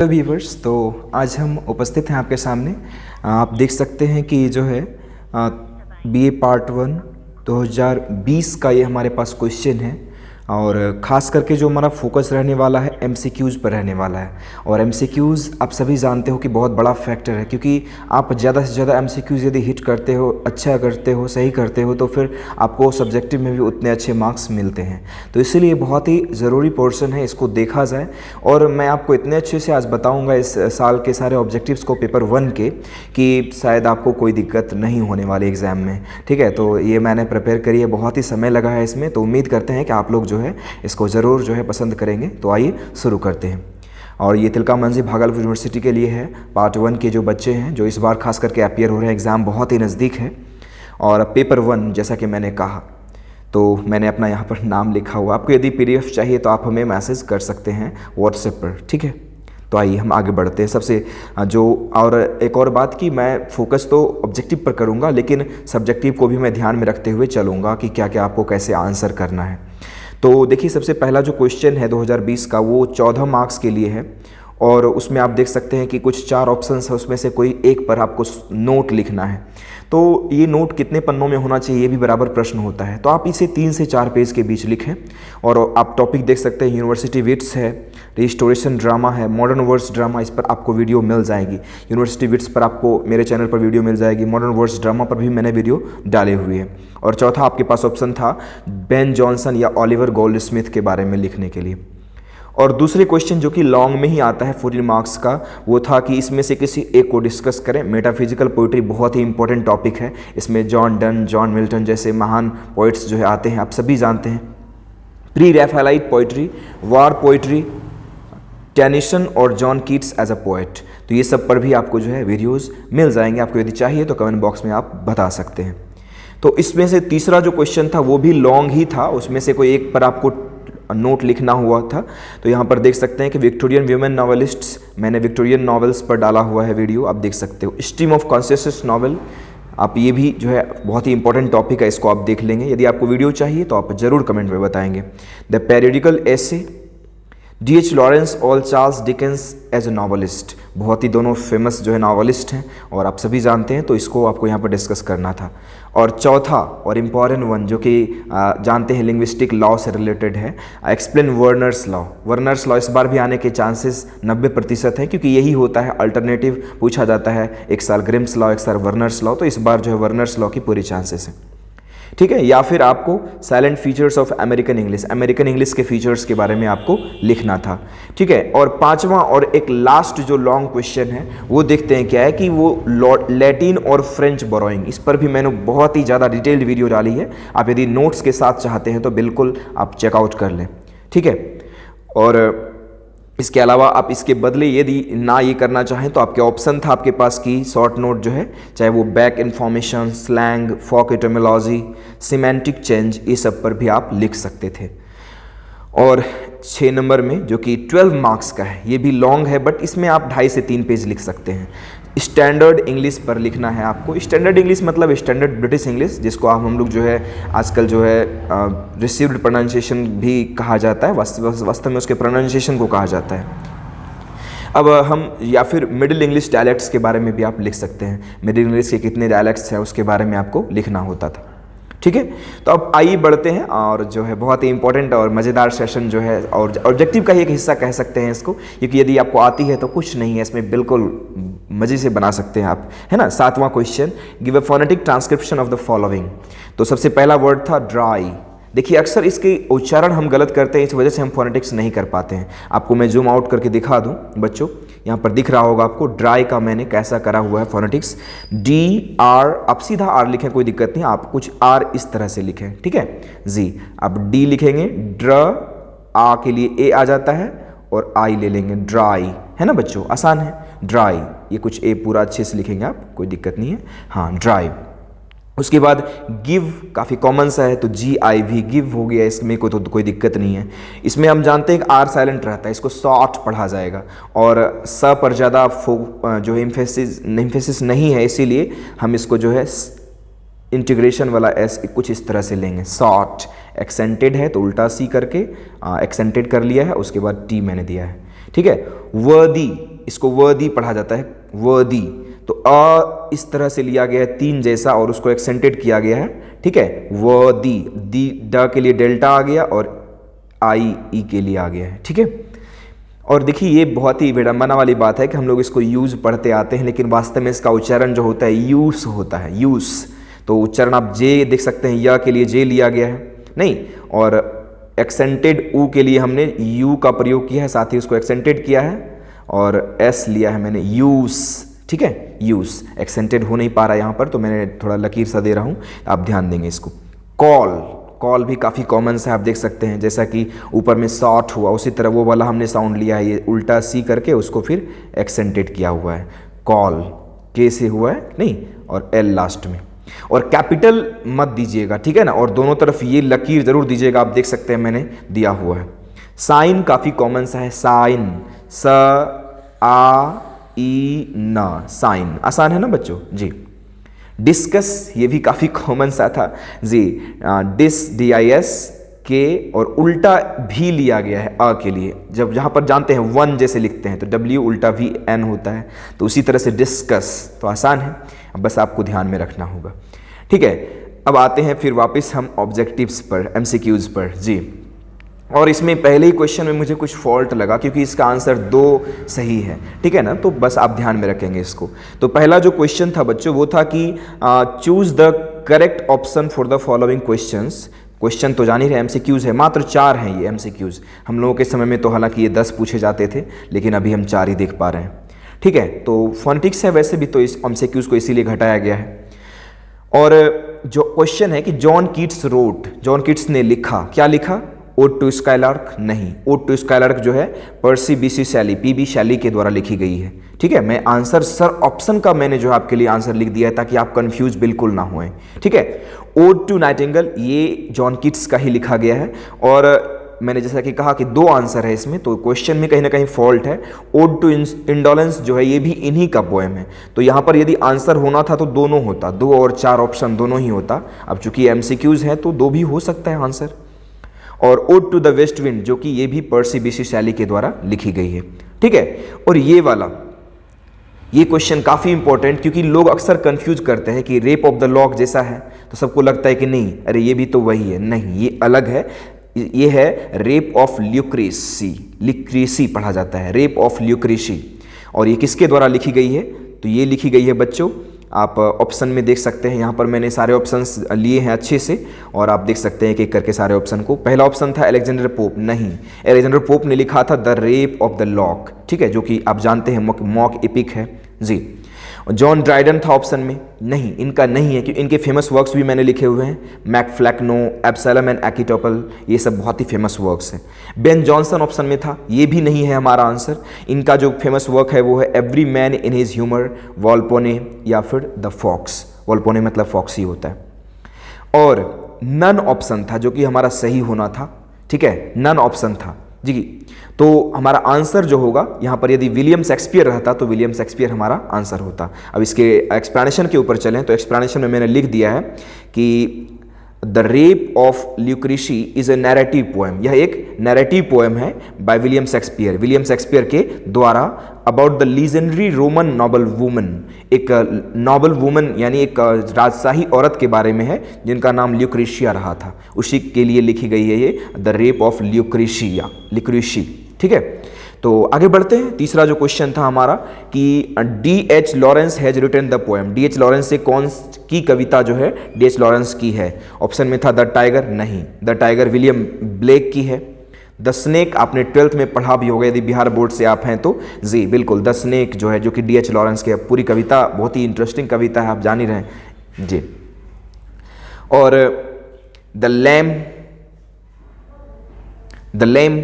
Hello viewers, तो आज हम उपस्थित हैं आपके सामने। आप देख सकते हैं कि जो है बीए पार्ट 1 2020 का ये हमारे पास क्वेश्चन है और ख़ास करके जो हमारा फोकस रहने वाला है एमसीक्यूज़ पर रहने वाला है। और एमसीक्यूज़ आप सभी जानते हो कि बहुत बड़ा फैक्टर है, क्योंकि आप ज़्यादा से ज़्यादा एमसीक्यूज़ यदि हिट करते हो, अच्छा करते हो, सही करते हो, तो फिर आपको सब्जेक्टिव में भी उतने अच्छे मार्क्स मिलते हैं। तो इसीलिए बहुत ही ज़रूरी पोर्शन है, इसको देखा जाए। और मैं आपको इतने अच्छे से आज बताऊँगा इस साल के सारे ऑब्जेक्टिव्स को पेपर 1 के, कि शायद आपको कोई दिक्कत नहीं होने वाली एग्ज़ाम में। ठीक है, तो ये मैंने प्रिपेयर करी है, बहुत ही समय लगा है इसमें, तो उम्मीद करते हैं कि आप लोग जो है इसको ज़रूर जो है पसंद करेंगे। तो आइए शुरू करते हैं। और ये तिलका मंझी भागलपुर यूनिवर्सिटी के लिए है, पार्ट 1 के जो बच्चे हैं जो इस बार खास करके अपियर हो रहे हैं, एग्ज़ाम बहुत ही नज़दीक है। और पेपर 1 जैसा कि मैंने कहा, तो मैंने अपना यहाँ पर नाम लिखा हुआ। आपको यदि पीडीएफ चाहिए तो आप हमें मैसेज कर सकते हैं व्हाट्सएप पर, ठीक है। तो आइए हम आगे बढ़ते हैं। सबसे जो और एक और बात कि मैं फोकस तो ऑब्जेक्टिव पर करूँगा, लेकिन सब्जेक्टिव को भी मैं ध्यान में रखते हुए चलूँगा कि क्या क्या आपको कैसे आंसर करना है। तो देखिए, सबसे पहला जो क्वेश्चन है 2020 का, वो 14 मार्क्स के लिए है। और उसमें आप देख सकते हैं कि कुछ 4 ऑप्शंस है, उसमें से कोई एक पर आपको नोट लिखना है। तो ये नोट कितने पन्नों में होना चाहिए, ये भी बराबर प्रश्न होता है। तो आप इसे 3 से 4 पेज के बीच लिखें। और आप टॉपिक देख सकते हैं, यूनिवर्सिटी विट्स है, रिस्टोरेशन ड्रामा है, मॉडर्न वर्ड्स ड्रामा, इस पर आपको वीडियो मिल जाएगी। यूनिवर्सिटी विट्स पर आपको मेरे चैनल पर वीडियो मिल जाएगी, मॉडर्न वर्ड्स ड्रामा पर भी मैंने वीडियो डाले हुए हैं। और चौथा आपके पास ऑप्शन था बेन जॉनसन या ओलिवर गोल्डस्मिथ के बारे में लिखने के लिए। और दूसरे क्वेश्चन जो कि लॉन्ग में ही आता है 14 मार्क्स का, वो था कि इसमें से किसी एक को डिस्कस करें। मेटाफिजिकल पोइट्री बहुत ही इंपॉर्टेंट टॉपिक है। इसमें जॉन डन, जॉन मिल्टन जैसे महान पोइट्स जो है आते हैं, आप सभी जानते हैं। Pre-Raphaelite poetry, war poetry, Tennyson और John Keats as a poet, तो ये सब पर भी आपको जो है वीडियोस मिल जाएंगे। आपको यदि चाहिए तो कमेंट बॉक्स में आप बता सकते हैं। तो इसमें से तीसरा जो क्वेश्चन था वो भी लॉन्ग ही था, उसमें से कोई एक पर आपको नोट लिखना हुआ था। तो यहाँ पर देख सकते हैं कि विक्टोरियन वुमेन नॉवेलिस्ट्स, मैंने विक्टोरियन नॉवेल्स पर डाला हुआ है वीडियो, आप देख सकते हो। स्ट्रीम ऑफ कॉन्शियसनेस नॉवेल, आप ये भी जो है बहुत ही इंपॉर्टेंट टॉपिक है, इसको आप देख लेंगे। यदि आपको वीडियो चाहिए तो आप ज़रूर कमेंट में बताएंगे। The periodical essay, D.H. Lawrence और Charles Dickens as a novelist, बहुत ही दोनों फेमस जो है नॉवलिस्ट हैं और आप सभी जानते हैं, तो इसको आपको यहाँ पर डिस्कस करना था। और चौथा और इम्पॉर्टेंट वन जो कि जानते हैं लिंग्विस्टिक लॉ से रिलेटेड है, explain Werner's law. Werner's law इस बार भी आने के चांसेस 90% हैं, क्योंकि यही होता है, अल्टरनेटिव पूछा जाता है, एक साल ग्रिम्स लॉ, एक साल वर्नर्स लॉ, तो इस बार जो है वर्नर्स लॉ की पूरी चांसेस हैं, ठीक है। या फिर आपको salient features of American English, American English के फीचर्स के बारे में आपको लिखना था, ठीक है। और पांचवा और एक लास्ट जो लॉन्ग क्वेश्चन है वो देखते हैं क्या है, कि वो लैटिन और फ्रेंच बोरोइंग, इस पर भी मैंने बहुत ही ज़्यादा डिटेल्ड वीडियो डाली है। आप यदि नोट्स के साथ चाहते हैं तो बिल्कुल आप चेकआउट कर लें, ठीक है। और इसके अलावा आप इसके बदले यदि ना ये करना चाहें तो आपके ऑप्शन था आपके पास की शॉर्ट नोट जो है, चाहे वो बैक इन्फॉर्मेशन, स्लैंग, फोक एटोमोलॉजी, सिमेंटिक चेंज, ये सब पर भी आप लिख सकते थे। और 6 नंबर में जो कि 12 मार्क्स का है, ये भी लॉन्ग है, बट इसमें आप 2.5 से 3 पेज लिख सकते हैं। स्टैंडर्ड इंग्लिश पर लिखना है आपको। स्टैंडर्ड इंग्लिश मतलब स्टैंडर्ड ब्रिटिश इंग्लिश, जिसको हम लोग जो है आजकल जो है रिसीव्ड प्रोनाउंसिएशन भी कहा जाता है, वास्तव में उसके प्रोनाउंसिएशन को कहा जाता है। अब हम या फिर मिडिल इंग्लिश डायलेक्ट्स के बारे में भी आप लिख सकते हैं। मिडिल इंग्लिश के कितने डायलेक्ट्स हैं उसके बारे में आपको लिखना होता था, ठीक है। तो अब आइए बढ़ते हैं, और जो है बहुत ही इंपॉर्टेंट और मज़ेदार सेशन जो है, और ऑब्जेक्टिव का ही एक हिस्सा कह सकते हैं इसको, क्योंकि यदि आपको आती है तो कुछ नहीं है, इसमें बिल्कुल मज़े से बना सकते हैं आप, है ना। 7वां question, give a phonetic transcription of the following. तो सबसे पहला वर्ड था ड्राई। देखिए, अक्सर इसके उच्चारण हम गलत करते हैं, इस वजह से हम फोनेटिक्स नहीं कर पाते हैं। आपको मैं जूम आउट करके दिखा दूं बच्चों, यहाँ पर दिख रहा होगा आपको ड्राई का मैंने कैसा करा हुआ है फोनेटिक्स। D-R, आप सीधा R लिखें, कोई दिक्कत नहीं, आप कुछ R इस तरह से लिखें, ठीक है जी। आप D लिखेंगे, ड्र, आ के लिए ए आ जाता है, और आई ले लेंगे, ड्राई, है ना बच्चों, आसान है। ड्राई, ये कुछ ए पूरा अच्छे से लिखेंगे आप, कोई दिक्कत नहीं है, हाँ ड्राई। उसके बाद गिव, काफ़ी कॉमन सा है, तो GIV, गिव हो गया, इसमें कोई दिक्कत नहीं है। इसमें हम जानते हैं कि R साइलेंट रहता है, इसको शॉर्ट पढ़ा जाएगा, और स पर ज़्यादा जो है इम्फेसिस नहीं है, इसीलिए हम इसको जो है इंटीग्रेशन वाला एस कुछ इस तरह से लेंगे। शॉर्ट एक्सेंटेड है तो उल्टा सी करके एक्सेंटेड कर लिया है, उसके बाद टी मैंने दिया है, ठीक है। वर्दी, इसको वर्दी पढ़ा जाता है, वर्दी। तो अ इस तरह से लिया गया है 3 जैसा और उसको एक्सेंटेड किया गया है, ठीक है, वर्दी। दी ड के लिए डेल्टा आ गया और आई ई के लिए आ गया है, ठीक है। और देखिए ये बहुत ही विडंबना वाली बात है कि हम लोग इसको यूज पढ़ते आते हैं, लेकिन वास्तव में इसका उच्चारण जो होता है यूस होता है, यूस। तो उच्चारण आप जे देख सकते हैं, या के लिए जे लिया गया है नहीं, और एक्सेंटेड ऊ के लिए हमने यू का प्रयोग किया है, साथ ही उसको एक्सेंटेड किया है और एस लिया है मैंने, यूस, ठीक है, यूस। एक्सेंटेड हो नहीं पा रहा यहाँ पर तो मैंने थोड़ा लकीर सा दे रहा हूँ, आप ध्यान देंगे इसको। कॉल, कॉल भी काफ़ी कॉमन सा आप देख सकते हैं, जैसा कि ऊपर में शॉर्ट हुआ उसी तरह वो वाला हमने साउंड लिया है, ये उल्टा सी करके उसको फिर एक्सेंटेड किया हुआ है, कॉल के से हुआ है नहीं, और एल लास्ट में। और कैपिटल मत दीजिएगा, ठीक है ना, और दोनों तरफ ये लकीर जरूर दीजिएगा, आप देख सकते हैं मैंने दिया हुआ है। साइन काफ़ी कॉमन सा है, साइन, स आ ई न, साइन, आसान है ना बच्चों जी। डिस्कस, ये भी काफ़ी कॉमन सा था जी, डिस, डी आई एस के, और उल्टा भी लिया गया है अ के लिए, जब जहाँ पर जानते हैं वन जैसे लिखते हैं तो डब्ल्यू उल्टा भी एन होता है, तो उसी तरह से डिस्कस, तो आसान है, अब बस आपको ध्यान में रखना होगा, ठीक है। अब आते हैं फिर वापस हम ऑब्जेक्टिव्स पर, एमसीक्यूज पर जी। और इसमें पहले ही क्वेश्चन में मुझे कुछ फॉल्ट लगा क्योंकि इसका आंसर 2 सही है, ठीक है ना, तो बस आप ध्यान में रखेंगे इसको। तो पहला जो क्वेश्चन था बच्चों वो था कि choose the correct option for the following questions. Question तो जान ही रहे एमसीक्यूज है, मात्र 4 हैं ये एमसीक्यूज। हम लोगों के समय में तो हालांकि ये 10 पूछे जाते थे, लेकिन अभी हम 4 ही देख पा रहे हैं, ठीक है। तो फोनेटिक्स है वैसे भी, तो इस एमसीक्यूज को इसीलिए घटाया गया है। और जो क्वेश्चन है कि John Keats wrote, John Keats ने लिखा, क्या लिखा, ओड टू स्काईलार्क, नहीं, ओड टू स्काईलार्क जो है पर्सी बीसी शैली, पीबी शैली के द्वारा लिखी गई है, ठीक है। मैं आंसर सर ऑप्शन का मैंने जो आपके लिए आंसर लिख दिया है ताकि आप कंफ्यूज बिल्कुल ना होएं, ठीक है। ओड टू नाइटिंगेल ये जॉन कीट्स का ही लिखा गया है, और मैंने जैसा कि कहा कि 2 आंसर है इसमें, तो क्वेश्चन में कहीं ना कहीं फॉल्ट है। ओड टू इंडोलेंस जो है ये भी इन्हीं का पोएम है, तो यहाँ पर यदि आंसर होना था तो दोनों होता, 2 और 4 ऑप्शन दोनों ही होता। अब चूंकि एमसीक्यूज है तो 2 भी हो सकता है आंसर। और ode to the west wind जो कि ये भी पर्सी बीसी शैली के द्वारा लिखी गई है, ठीक है। और ये वाला, ये क्वेश्चन काफ़ी इंपॉर्टेंट, क्योंकि लोग अक्सर कंफ्यूज करते हैं कि रेप ऑफ द लॉक जैसा है, तो सबको लगता है कि नहीं, अरे ये भी तो वही है, नहीं, ये अलग है, ये है रेप ऑफ ल्यूक्रेसी, लिक्रेसी पढ़ा जाता है, रेप ऑफ ल्यूक्रेसी। और ये किसके द्वारा लिखी गई है, तो ये लिखी गई है बच्चों, आप ऑप्शन में देख सकते हैं, यहाँ पर मैंने सारे ऑप्शंस लिए हैं अच्छे से, और आप देख सकते हैं एक एक करके सारे ऑप्शन को। पहला ऑप्शन था अलेक्जेंडर पोप, नहीं, अलेक्जेंडर पोप ने लिखा था the rape of the lock, ठीक है, जो कि आप जानते हैं मॉक एपिक है जी। जॉन ड्राइडन था ऑप्शन में, नहीं, इनका नहीं है, क्योंकि इनके फेमस वर्क्स भी मैंने लिखे हुए हैं, मैकफ्लैक्नो, एब्सैलम एंड एकिटोपल, ये सब बहुत ही फेमस वर्क्स हैं। बेन जॉनसन ऑप्शन में था, ये भी नहीं है हमारा आंसर। इनका जो फेमस वर्क है वो है every man in his humour, Volpone या फिर द फॉक्स, वॉल्पोने मतलब फॉक्स ही होता है। और नन ऑप्शन था जो कि हमारा सही होना था, ठीक है, नन ऑप्शन था जी। तो हमारा आंसर जो होगा यहाँ पर, यदि विलियम शेक्सपियर रहता तो विलियम शेक्सपियर हमारा आंसर होता। अब इसके एक्सप्लेनेशन के ऊपर चलें तो एक्सप्लेनेशन में मैंने लिख दिया है कि the rape of Lucrece is a narrative poem, यह एक नैरेटिव पोएम है by William Shakespeare, William Shakespeare के द्वारा, about the legendary Roman noble woman, एक नॉबल वुमन यानी एक राजशाही औरत के बारे में है जिनका नाम ल्यूक्रेशिया रहा था, उसी के लिए लिखी गई है ये द रेप ऑफ ल्यूक्रेशिया, लिक्रेसी, ठीक है। तो आगे बढ़ते हैं। तीसरा जो क्वेश्चन था हमारा कि D.H. Lawrence has written the poem, D.H. Lawrence से कौन की कविता जो है D.H. लॉरेंस की है। ऑप्शन में था द टाइगर, नहीं, द टाइगर विलियम ब्लेक की है। द स्नेक आपने 12th में पढ़ा भी होगा यदि बिहार बोर्ड से आप हैं तो जी, बिल्कुल, द स्नेक जो है, जो कि D.H. लॉरेंस की है। पूरी कविता बहुत ही इंटरेस्टिंग कविता है, आप जान ही रहे हैं जी। और द लैम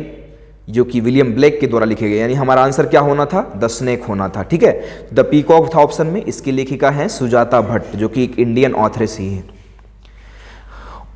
जो कि विलियम ब्लेक के द्वारा लिखे गए, यानी हमारा आंसर क्या होना था, द स्नेक होना था, ठीक है। द पीकॉक था ऑप्शन में, इसकी लेखिका है सुजाता भट्ट जो कि एक इंडियन ऑथरेस ही है।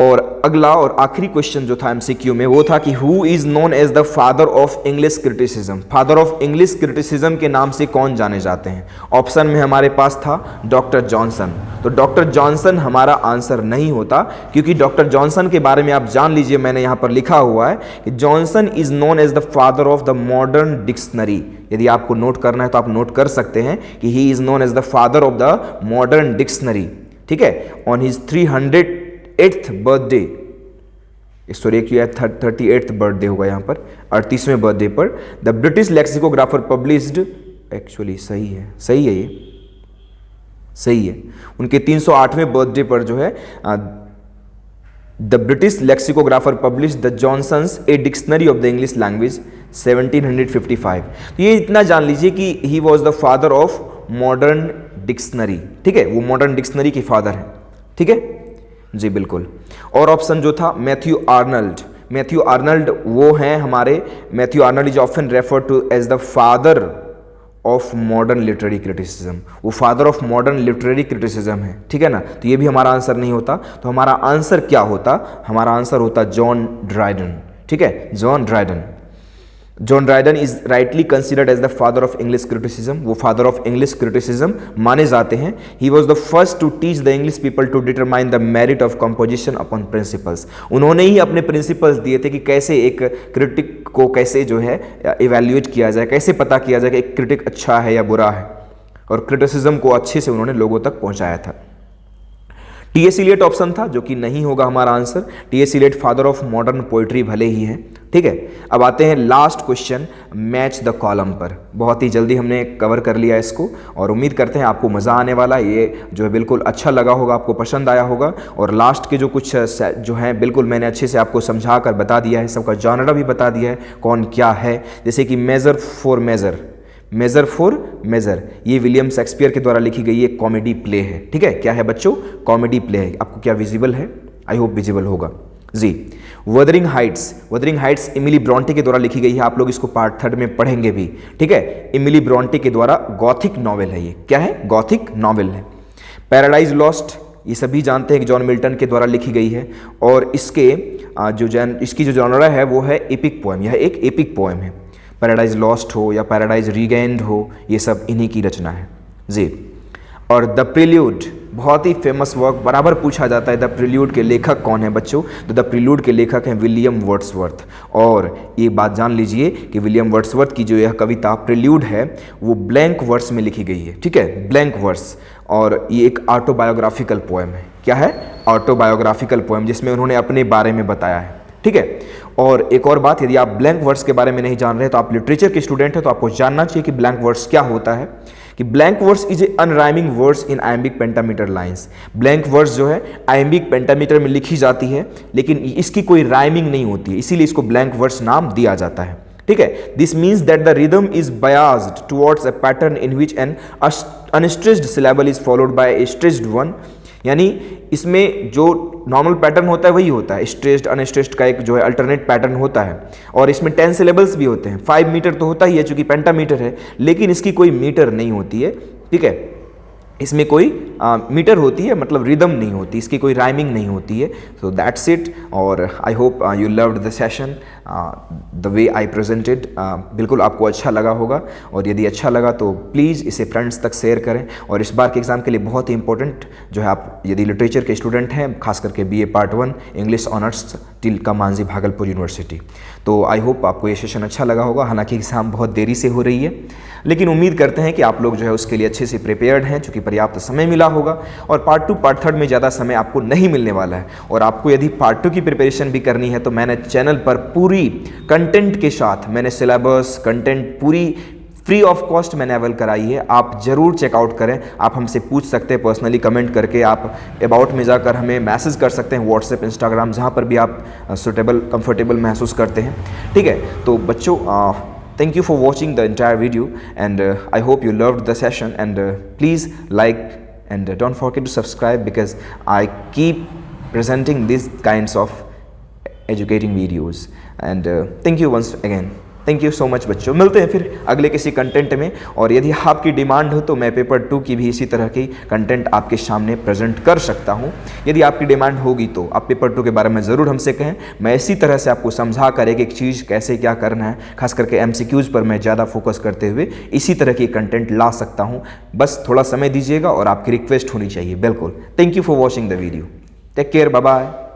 और अगला और आखिरी क्वेश्चन जो था एमसीक्यू में वो था कि who is known as the father of English criticism. Father of English criticism के नाम से कौन जाने जाते हैं? ऑप्शन में हमारे पास था डॉक्टर जॉनसन। तो डॉक्टर जॉनसन हमारा आंसर नहीं होता, क्योंकि डॉक्टर जॉनसन के बारे में आप जान लीजिए, मैंने यहाँ पर लिखा हुआ है कि Johnson is known as the father of the modern dictionary. यदि आपको नोट करना है तो आप नोट कर सकते हैं कि he is known as the father of the modern dictionary. ठीक है, on his 308th birthday, sorry एक 38th बर्थडे होगा यहाँ पर, 38वें बर्थडे पर the British lexicographer published, actually सही है, सही है, ये सही है, उनके 308वें बर्थडे पर जो है the British lexicographer publish the Johnson's a dictionary of the English language 1755। तो ये इतना जान लीजिए कि he was the father of modern dictionary. ठीक है, वो मॉडर्न डिक्शनरी के फादर हैं। ठीक है जी, बिल्कुल। और ऑप्शन जो था मैथ्यू आर्नल्ड। मैथ्यू आर्नल्ड वो हैं हमारे, Matthew Arnold is often refer to as the father of modern literary criticism. वो father of modern literary criticism है। ठीक है ना, तो ये भी हमारा आंसर नहीं होता। तो हमारा आंसर क्या होता? हमारा आंसर होता जॉन ड्राइडन। ठीक है, John Dryden. John Dryden is rightly considered as the father of English criticism. वो फादर ऑफ इंग्लिश क्रिटिसिज्म माने जाते हैं। He was the first to teach the English people to determine the merit of composition upon principles. उन्होंने ही अपने principles दिए थे कि कैसे एक क्रिटिक को कैसे जो है इवैल्यूएट किया जाए, कैसे पता किया जाए कि एक क्रिटिक अच्छा है या बुरा है, और क्रिटिसिज्म को अच्छे से उन्होंने लोगों तक पहुंचाया था। टी.एस. इलियट ऑप्शन था, जो कि नहीं होगा हमारा answer. T S. Eliot father of modern poetry भले ही हैं। ठीक है, अब आते हैं last question, match the column पर। बहुत ही जल्दी हमने कवर कर लिया इसको, और उम्मीद करते हैं आपको मज़ा आने वाला, ये जो है बिल्कुल अच्छा लगा होगा, आपको पसंद आया होगा। और लास्ट के जो कुछ जो हैं बिल्कुल मैंने अच्छे से आपको समझा कर बता दिया है, सबका जॉनरा भी बता दिया है कौन क्या है। जैसे कि measure for measure, measure for measure, ये विलियम शेक्सपियर के द्वारा लिखी गई एक कॉमेडी प्ले है। ठीक है, क्या है बच्चों? कॉमेडी प्ले है। आपको क्या विजिबल है? आई होप विजिबल होगा जी। Wuthering Heights, Wuthering Heights Emily Bronte के द्वारा लिखी गई है। आप लोग इसको पार्ट 3 में पढ़ेंगे भी। ठीक है, इमिली ब्रॉन्टे के द्वारा गॉथिक नॉवेल है। ये क्या है? गॉथिक नॉवेल है। पैराडाइज लॉस्ट, ये सभी जानते हैं कि जॉन मिल्टन के द्वारा लिखी गई है, और इसकी जो जॉनरा है वो है एपिक पोएम। यह एक एपिक पोएम है। पैराडाइज लॉस्ट हो या पैराडाइज रीगेन्ड हो, ये सब इन्हीं की रचना है जी। और द प्रिल्यूड, बहुत ही फेमस वर्क, बराबर पूछा जाता है द प्रिल्यूड के लेखक कौन है बच्चों? तो द प्रिल्यूड के लेखक हैं विलियम वर्ड्सवर्थ। और ये बात जान लीजिए कि विलियम वर्ड्सवर्थ की जो यह कविता प्रिल्यूड है वो ब्लैंक वर्स में लिखी गई है। ठीक है, ब्लैंक वर्स, और ये एक ऑटोबायोग्राफिकल पोएम है। क्या है? ऑटोबायोग्राफिकल पोएम, जिसमें उन्होंने अपने बारे में बताया है। ठीक है, और एक और बात, यदि आप ब्लैंक वर्स के बारे में नहीं जान रहे तो आप लिटरेचर के स्टूडेंट हैं तो आपको जानना चाहिए कि ब्लैंक वर्स क्या होता है। कि blank verse is a unrhyming verse in iambic pentameter lines. Blank verse जो है आयम्बिक पेंटामीटर में लिखी जाती है, लेकिन इसकी कोई राइमिंग नहीं होती है, इसीलिए इसको ब्लैंक वर्स नाम दिया जाता है। ठीक है, this means that the rhythm is biased towards a pattern in which N unstressed syllable is followed by A stressed one. यानी इसमें जो नॉर्मल पैटर्न होता है वही होता है, स्ट्रेस्ड अनस्ट्रेस्ड का एक जो है अल्टरनेट पैटर्न होता है। और इसमें 10 सिलेबल्स भी होते हैं। 5 मीटर तो होता ही है चूंकि पेंटामीटर है, लेकिन इसकी कोई मीटर नहीं होती है। ठीक है, इसमें कोई मीटर होती है, मतलब रिदम नहीं होती, इसकी कोई राइमिंग नहीं होती है। सो दैट्स इट, और I hope you loved the session, the way I presented. बिल्कुल आपको अच्छा लगा होगा, और यदि अच्छा लगा तो प्लीज़ इसे फ्रेंड्स तक शेयर करें। और इस बार के एग्ज़ाम के लिए बहुत ही इंपॉर्टेंट जो है, आप यदि लिटरेचर के स्टूडेंट हैं, खास करके BA part 1 English honours Tilka Manjhi Bhagalpur university, तो आई होप आपको ये सेशन अच्छा लगा होगा। हालांकि एग्ज़ाम बहुत देरी से हो रही है, लेकिन उम्मीद करते हैं कि आप लोग जो है उसके लिए अच्छे से प्रिपेयर्ड हैं, चूँकि पर्याप्त समय मिला होगा। और पार्ट 2 पार्ट 3 में ज़्यादा समय आपको नहीं मिलने वाला है। और आपको यदि पार्ट 2 की प्रिपरेशन भी करनी है तो मैंने चैनल पर पूरी कंटेंट के साथ मैंने सिलेबस कंटेंट पूरी फ्री ऑफ कॉस्ट मैंने अवेल कराई है। आप ज़रूर चेकआउट करें। आप हमसे पूछ सकते हैं पर्सनली कमेंट करके, आप अबाउट में जाकर हमें मैसेज कर सकते हैं, व्हाट्सएप, इंस्टाग्राम, जहाँ पर भी आप सुटेबल कंफर्टेबल महसूस करते हैं। ठीक है, तो बच्चों thank you for watching the entire video, and I hope you loved the session, and please like and don't forget to subscribe, because I keep presenting these kinds of educating videos, and thank you once again. Thank you so much बच्चों, मिलते हैं फिर अगले किसी content में। और यदि आपकी डिमांड हो तो मैं पेपर 2 की भी इसी तरह की कंटेंट आपके सामने प्रेजेंट कर सकता हूं। यदि आपकी डिमांड होगी तो आप पेपर 2 के बारे में ज़रूर हमसे कहें, मैं इसी तरह से आपको समझा कर एक एक चीज़ कैसे क्या करना है, खास करके MCQs पर मैं ज़्यादा फोकस करते हुए इसी तरह की कंटेंट ला सकता हूँ। बस थोड़ा समय दीजिएगा और आपकी रिक्वेस्ट होनी चाहिए। बिल्कुल। Thank you for watching the video. Take care, bye bye.